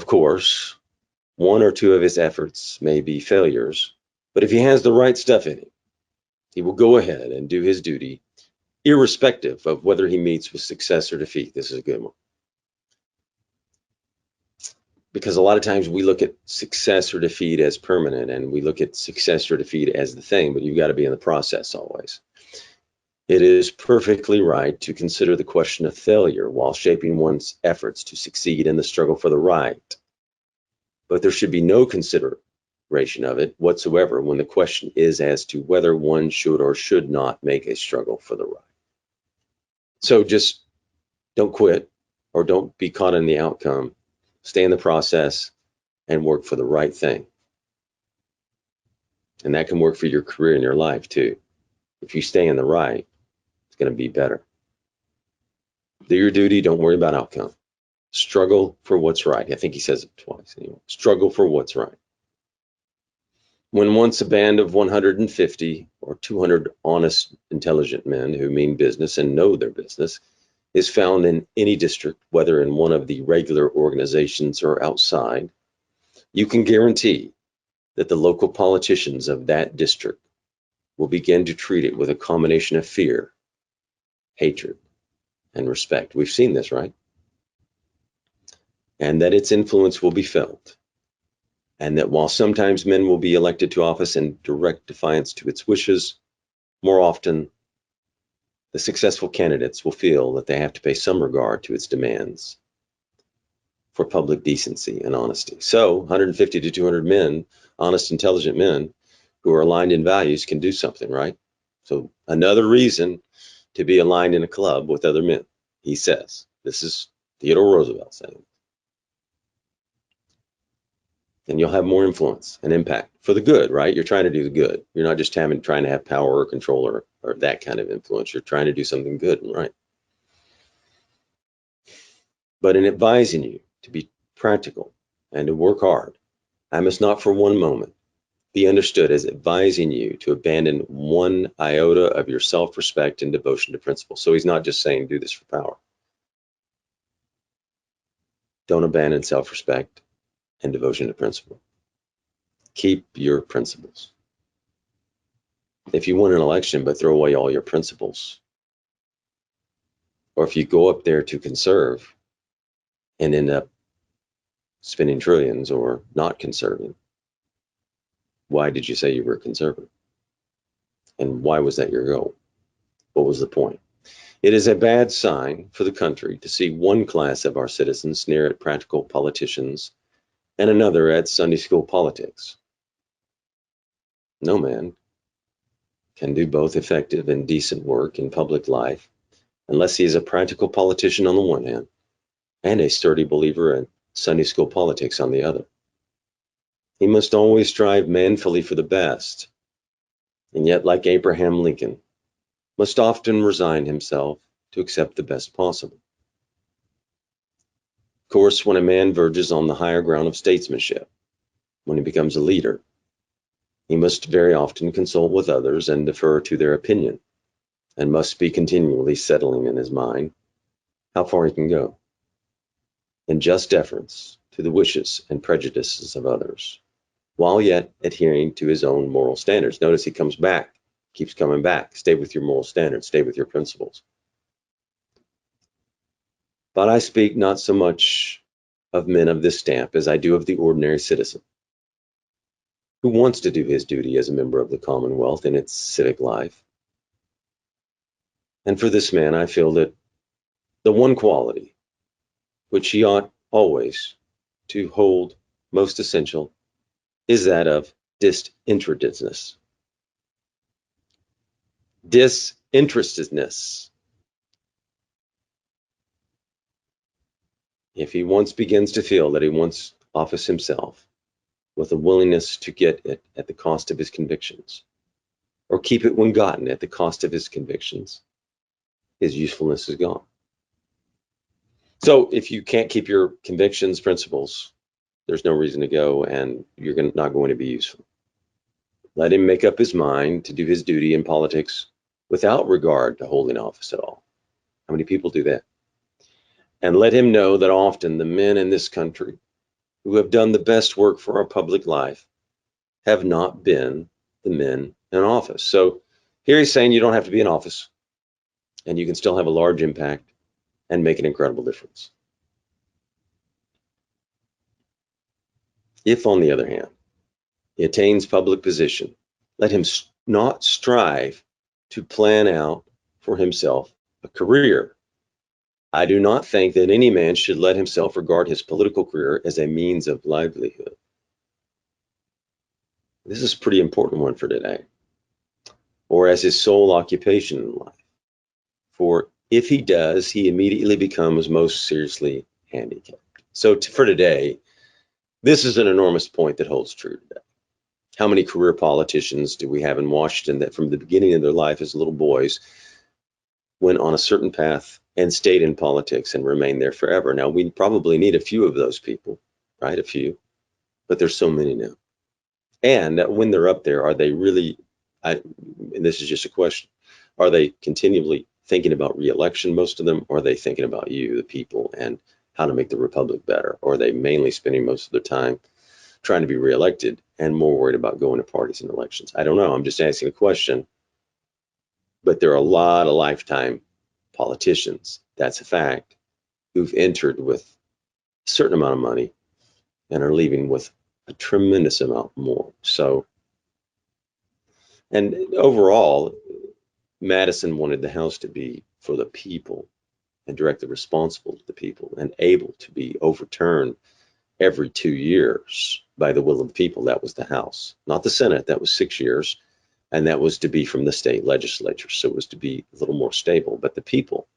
course, one or two of his efforts may be failures, but if he has the right stuff in him, he will go ahead and do his duty, irrespective of whether he meets with success or defeat. This is a good one. Because a lot of times we look at success or defeat as permanent, and we look at success or defeat as the thing, but you've got to be in the process always. It is perfectly right to consider the question of failure while shaping one's efforts to succeed in the struggle for the right. But there should be no consideration of it whatsoever when the question is as to whether one should or should not make a struggle for the right. So just don't quit or don't be caught in the outcome. Stay in the process and work for the right thing. And that can work for your career and your life too. If you stay in the right, it's going to be better. Do your duty. Don't worry about outcome. Struggle for what's right. I think he says it twice anyway. Struggle for what's right. When once a band of 150 or 200 honest, intelligent men who mean business and know their business is found in any district, whether in one of the regular organizations or outside, you can guarantee that the local politicians of that district will begin to treat it with a combination of fear, hatred, and respect. We've seen this, right? And that its influence will be felt. And that while sometimes men will be elected to office in direct defiance to its wishes, more often the successful candidates will feel that they have to pay some regard to its demands for public decency and honesty. So 150 to 200 men, honest, intelligent men who are aligned in values can do something, right? So another reason to be aligned in a club with other men, he says. This is Theodore Roosevelt saying. And you'll have more influence and impact for the good, right? You're trying to do the good. You're not just trying to have power or control or that kind of influence. You're trying to do something good and right. But in advising you to be practical and to work hard, I must not for one moment be understood as advising you to abandon one iota of your self-respect and devotion to principle. So he's not just saying do this for power. Don't abandon self-respect and devotion to principle. Keep your principles. If you win an election but throw away all your principles, or if you go up there to conserve and end up spending trillions or not conserving, why did you say you were conservative? And why was that your goal? What was the point? It is a bad sign for the country to see one class of our citizens sneer at practical politicians and another at Sunday school politics. No man can do both effective and decent work in public life unless he is a practical politician on the one hand and a sturdy believer in Sunday school politics on the other. He must always strive manfully for the best, and yet, like Abraham Lincoln, must often resign himself to accept the best possible. Of course, when a man verges on the higher ground of statesmanship, when he becomes a leader, he must very often consult with others and defer to their opinion, and must be continually settling in his mind how far he can go, in just deference to the wishes and prejudices of others, while yet adhering to his own moral standards. Notice he comes back, keeps coming back. Stay with your moral standards, stay with your principles. But I speak not so much of men of this stamp as I do of the ordinary citizen, who wants to do his duty as a member of the Commonwealth in its civic life. And for this man, I feel that the one quality which he ought always to hold most essential is that of disinterestedness. Disinterestedness. If he once begins to feel that he wants office himself, with a willingness to get it at the cost of his convictions, or keep it when gotten at the cost of his convictions, his usefulness is gone. So if you can't keep your convictions, principles, there's no reason to go, and you're not going to be useful. Let him make up his mind to do his duty in politics without regard to holding office at all. How many people do that? And let him know that often the men in this country who have done the best work for our public life have not been the men in office. So here he's saying you don't have to be in office and you can still have a large impact and make an incredible difference. If, on the other hand, he attains public position, let him not strive to plan out for himself a career. I do not think that any man should let himself regard his political career as a means of livelihood. This is a pretty important one for today. Or as his sole occupation in life. For if he does, he immediately becomes most seriously handicapped. So for today, this is an enormous point that holds true today. How many career politicians do we have in Washington that from the beginning of their life as little boys went on a certain path and stayed in politics and remained there forever? Now, we probably need a few of those people, right? A few, but there's so many now. And when they're up there, are they really, and this is just a question, are they continually thinking about reelection, most of them, or are they thinking about you, the people, and how to make the republic better? Or are they mainly spending most of their time trying to be reelected and more worried about going to parties and elections? I don't know. I'm just asking a question. But there are a lot of lifetime politicians, that's a fact, who've entered with a certain amount of money and are leaving with a tremendous amount more. So, and overall, Madison wanted the House to be for the people and directly responsible to the people and able to be overturned every 2 years by the will of the people. That was the House, not the Senate. That was 6 years. And that was to be from the state legislature. So it was to be a little more stable. But the people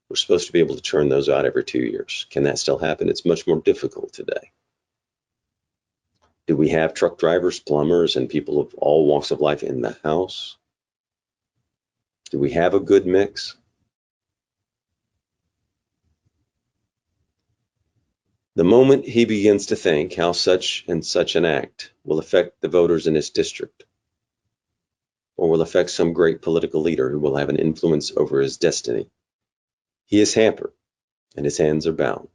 were supposed to be able to turn those out every 2 years. Can that still happen? It's much more difficult today. Do we have truck drivers, plumbers, and people of all walks of life in the House? Do we have a good mix? The moment he begins to think how such and such an act will affect the voters in his district, or will affect some great political leader who will have an influence over his destiny, he is hampered and his hands are bound.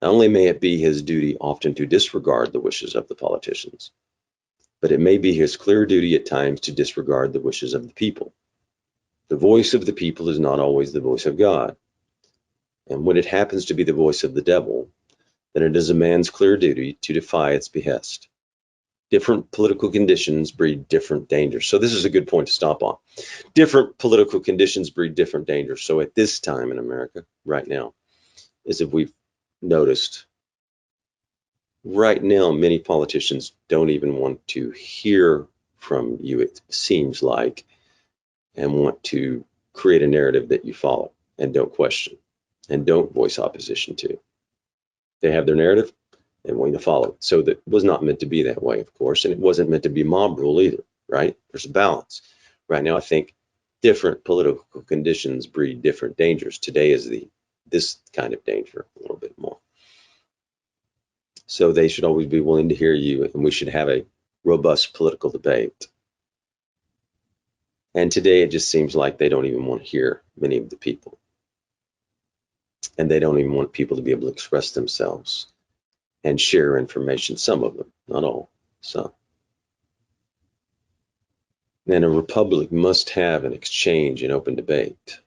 Not only may it be his duty often to disregard the wishes of the politicians, but it may be his clear duty at times to disregard the wishes of the people. The voice of the people is not always the voice of God. And when it happens to be the voice of the devil, then it is a man's clear duty to defy its behest. Different political conditions breed different dangers. So this is a good point to stop on. Different political conditions breed different dangers. So at this time in America, right now, as if we've noticed, right now, many politicians don't even want to hear from you, it seems like, and want to create a narrative that you follow and don't question and don't voice opposition to. They have their narrative and want you to follow it. So that was not meant to be that way, of course, and it wasn't meant to be mob rule either, right? There's a balance. Right now, I think different political conditions breed different dangers. Today is this kind of danger a little bit more. So they should always be willing to hear you, and we should have a robust political debate. And today it just seems like they don't even want to hear many of the people. And they don't even want people to be able to express themselves and share information, some of them, not all. So, and a republic must have an exchange and open debate.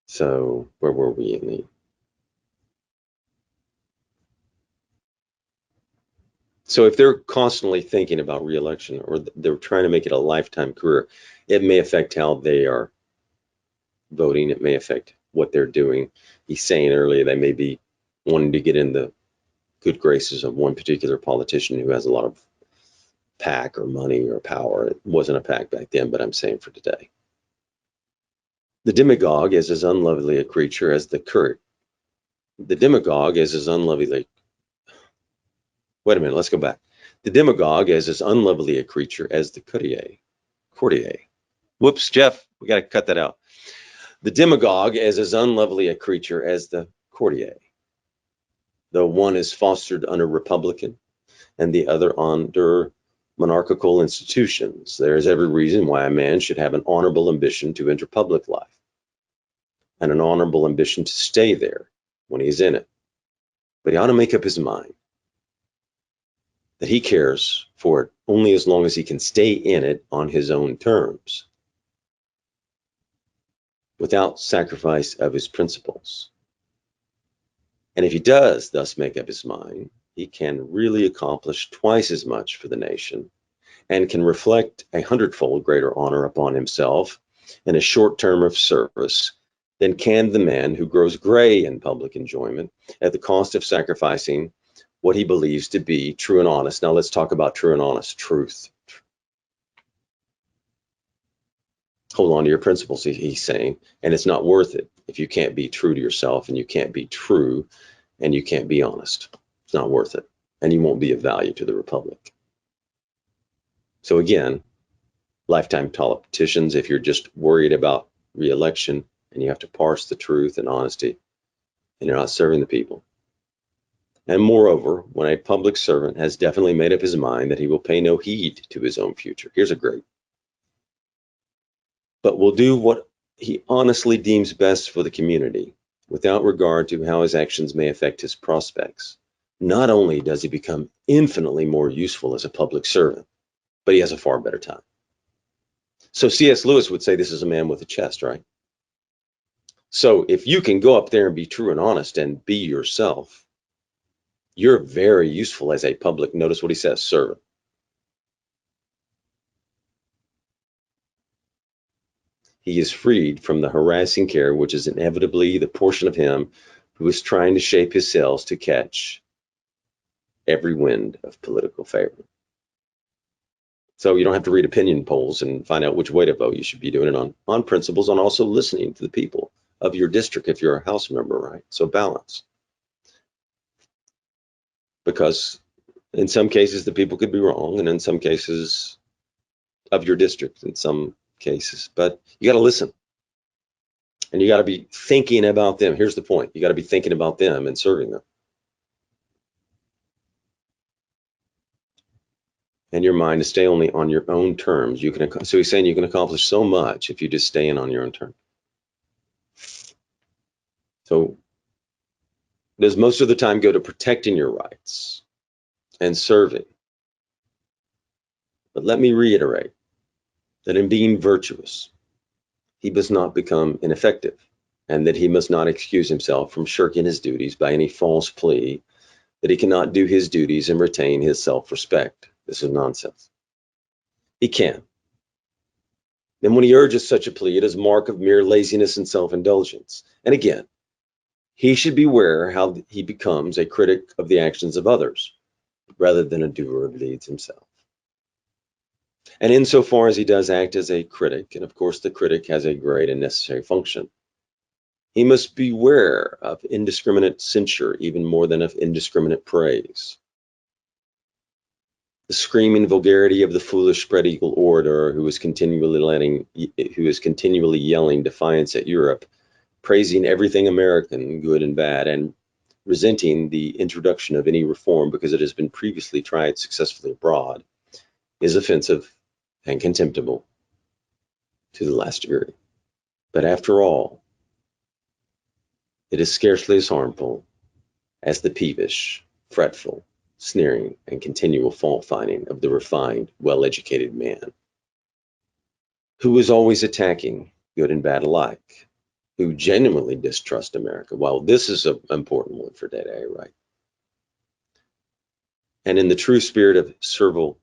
So where were we in the? So if they're constantly thinking about reelection or they're trying to make it a lifetime career, it may affect how they are voting. It may affect what they're doing. He's saying earlier they may be wanting to get in the good graces of one particular politician who has a lot of PAC or money or power. It wasn't a PAC back then, but I'm saying for today. The demagogue is as unlovely a creature as the courtier. The demagogue is as unlovely. Wait a minute, let's go back. The demagogue is as unlovely a creature as the courtier. Courtier. Whoops, Jeff, we got to cut that out. The demagogue is as unlovely a creature as the courtier. Though one is fostered under republican and the other under monarchical institutions, there is every reason why a man should have an honorable ambition to enter public life and an honorable ambition to stay there when he's in it. But he ought to make up his mind that he cares for it only as long as he can stay in it on his own terms, without sacrifice of his principles. And if he does thus make up his mind, he can really accomplish twice as much for the nation and can reflect 100-fold greater honor upon himself in a short term of service than can the man who grows gray in public enjoyment at the cost of sacrificing what he believes to be true and honest. Now let's talk about true and honest truth. Hold on to your principles, he's saying, and it's not worth it if you can't be true to yourself and you can't be true and you can't be honest. It's not worth it, and you won't be of value to the republic. So again, lifetime politicians, if you're just worried about re-election and you have to parse the truth and honesty, and you're not serving the people. And moreover, when a public servant has definitely made up his mind that he will pay no heed to his own future, here's a great, but will do what he honestly deems best for the community, without regard to how his actions may affect his prospects. Not only does he become infinitely more useful as a public servant, but he has a far better time. So C.S. Lewis would say this is a man with a chest, right? So if you can go up there and be true and honest and be yourself, you're very useful as a public, notice what he says, servant. He is freed from the harassing care which is inevitably the portion of him who is trying to shape his sails to catch every wind of political favor. So you don't have to read opinion polls and find out which way to vote. You should be doing it on principles, and also listening to the people of your district if you're a House member, right? So balance. Because in some cases, the people could be wrong, and in some cases of your district, in some cases, but you got to listen. And you got to be thinking about them. Here's the point. You got to be thinking about them and serving them. And your mind to stay only on your own terms. So he's saying you can accomplish so much if you just stay in on your own terms. So does most of the time go to protecting your rights and serving? But let me reiterate that in being virtuous, he must not become ineffective, and that he must not excuse himself from shirking his duties by any false plea that he cannot do his duties and retain his self-respect. This is nonsense. He can. And when he urges such a plea, it is a mark of mere laziness and self-indulgence. And again, he should beware how he becomes a critic of the actions of others, rather than a doer of deeds himself. And insofar as he does act as a critic, and of course the critic has a great and necessary function, he must beware of indiscriminate censure even more than of indiscriminate praise. The screaming vulgarity of the foolish spread-eagle orator who is continually yelling defiance at Europe, praising everything American, good and bad, and resenting the introduction of any reform because it has been previously tried successfully abroad, is offensive and contemptible to the last degree. But after all, it is scarcely as harmful as the peevish, fretful, sneering, and continual fault-finding of the refined, well-educated man, who is always attacking good and bad alike, who genuinely distrust America. Well, this is an important one for today, right? And in the true spirit of servile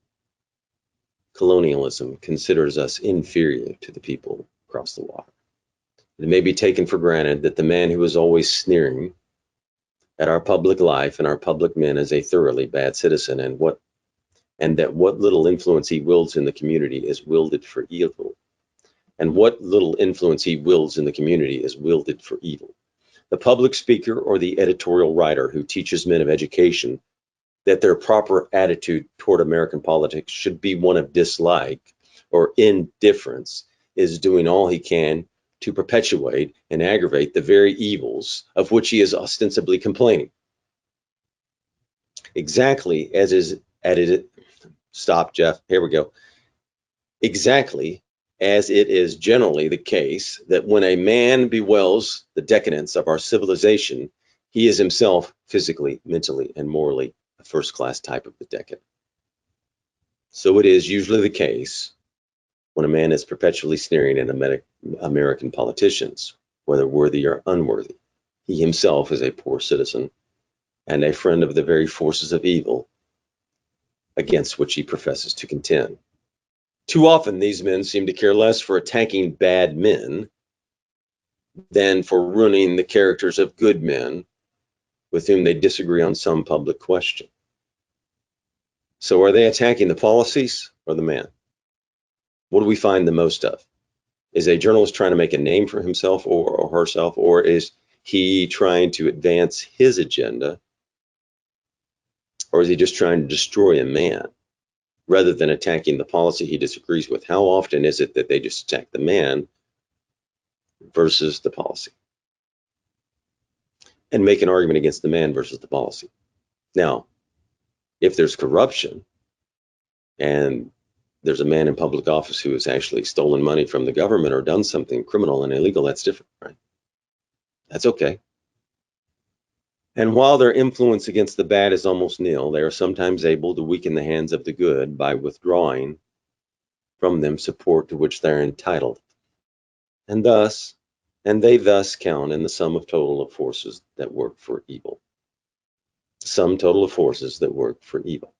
colonialism, considers us inferior to the people across the water. It may be taken for granted that the man who is always sneering at our public life and our public men is a thoroughly bad citizen, and that what little influence he wields in the community is wielded for evil. And what little influence he wields in the community is wielded for evil. The public speaker or the editorial writer who teaches men of education that their proper attitude toward American politics should be one of dislike or indifference is doing all he can to perpetuate and aggravate the very evils of which he is ostensibly complaining. Exactly as is edited. Stop, Jeff. Here we go. Exactly as it is generally the case that when a man bewells the decadence of our civilization, He is himself physically, mentally, and morally a first-class type of the decadent. So it is usually the case when a man is perpetually sneering at American politicians, whether worthy or unworthy. He himself is a poor citizen and a friend of the very forces of evil against which he professes to contend. Too often, these men seem to care less for attacking bad men than for ruining the characters of good men with whom they disagree on some public question. So are they attacking the policies or the man? What do we find the most of? Is a journalist trying to make a name for himself or herself, or is he trying to advance his agenda, or is he just trying to destroy a man rather than attacking the policy he disagrees with? How often is it that they just attack the man versus the policy and make an argument against the man versus the policy? Now, if there's corruption and there's a man in public office who has actually stolen money from the government or done something criminal and illegal, that's different, right? That's okay. And while their influence against the bad is almost nil, they are sometimes able to weaken the hands of the good by withdrawing from them support to which they're entitled. And they thus count in the sum of total of forces that work for evil. Sum total of forces that work for evil.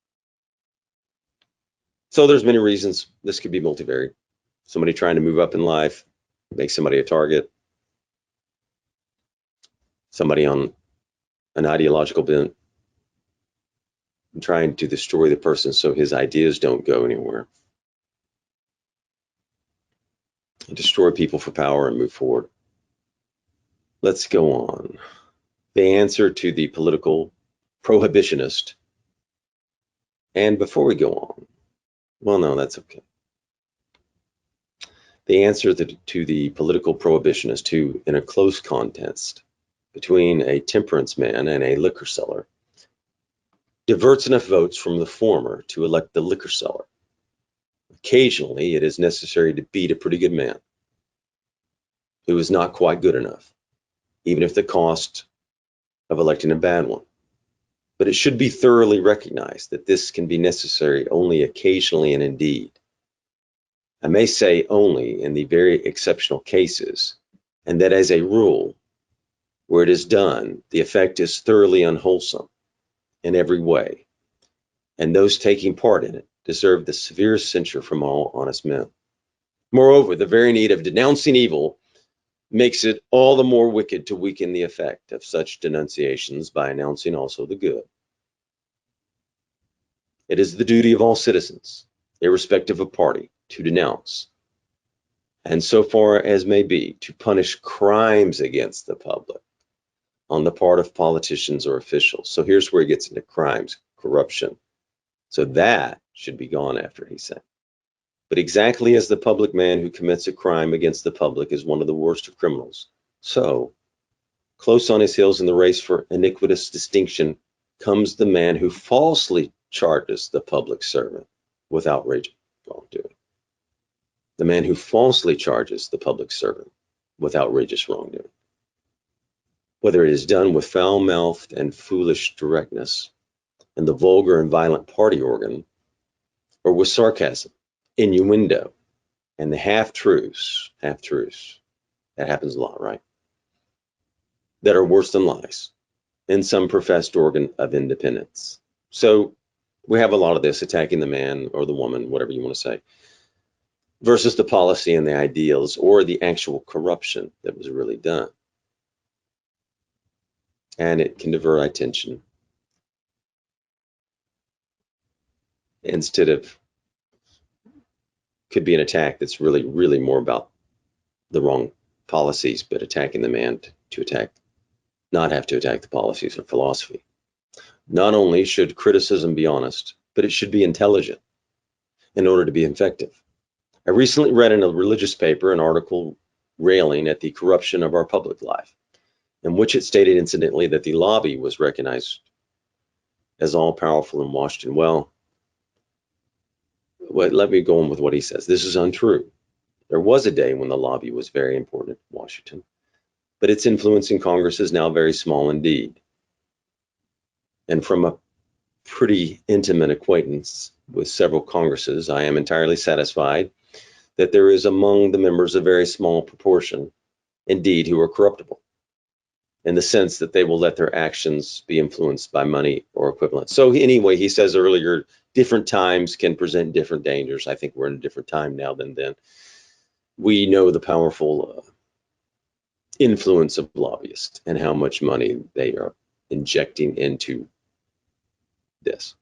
So there's many reasons this could be multivariate. Somebody trying to move up in life, make somebody a target. Somebody on an ideological bent trying to destroy the person so his ideas don't go anywhere. And destroy people for power and move forward. Let's go on. The answer to the political prohibitionist. And before we go on, well, no, that's okay. The answer to the political prohibitionist who, in a close contest between a temperance man and a liquor seller, diverts enough votes from the former to elect the liquor seller. Occasionally, it is necessary to beat a pretty good man who is not quite good enough, even if the cost of electing a bad one. But it should be thoroughly recognized that this can be necessary only occasionally and indeed. I may say only in the very exceptional cases, and that as a rule, where it is done, the effect is thoroughly unwholesome in every way, and those taking part in it deserve the severest censure from all honest men. Moreover, the very need of denouncing evil makes it all the more wicked to weaken the effect of such denunciations by announcing also the good. It is the duty of all citizens, irrespective of party, to denounce, and so far as may be, to punish crimes against the public on the part of politicians or officials. So here's where he gets into crimes, corruption. So that should be gone after, he said. But exactly as the public man who commits a crime against the public is one of the worst of criminals, so close on his heels in the race for iniquitous distinction comes the man who falsely charges the public servant with outrageous wrongdoing. The man who falsely charges the public servant with outrageous wrongdoing. Whether it is done with foul-mouthed and foolish directness and the vulgar and violent party organ, or with sarcasm, innuendo, and the half-truths, that happens a lot, right? That are worse than lies in some professed organ of independence. So we have a lot of this attacking the man or the woman, whatever you want to say, versus the policy and the ideals or the actual corruption that was really done. And it can divert attention instead of, could be an attack that's really, really more about the wrong policies, but attacking the man to attack, not have to attack the policies or philosophy. Not only should criticism be honest, but it should be intelligent in order to be effective. I recently read in a religious paper an article railing at the corruption of our public life, in which it stated incidentally that the lobby was recognized as all-powerful in Washington. Well, let me go on with what he says. This is untrue. There was a day when the lobby was very important in Washington, but its influence in Congress is now very small indeed. And from a pretty intimate acquaintance with several Congresses, I am entirely satisfied that there is among the members a very small proportion, indeed, who are corruptible, in the sense that they will let their actions be influenced by money or equivalent. So anyway, he says earlier, different times can present different dangers. I think we're in a different time now than then. We know the powerful influence of lobbyists and how much money they are injecting into this.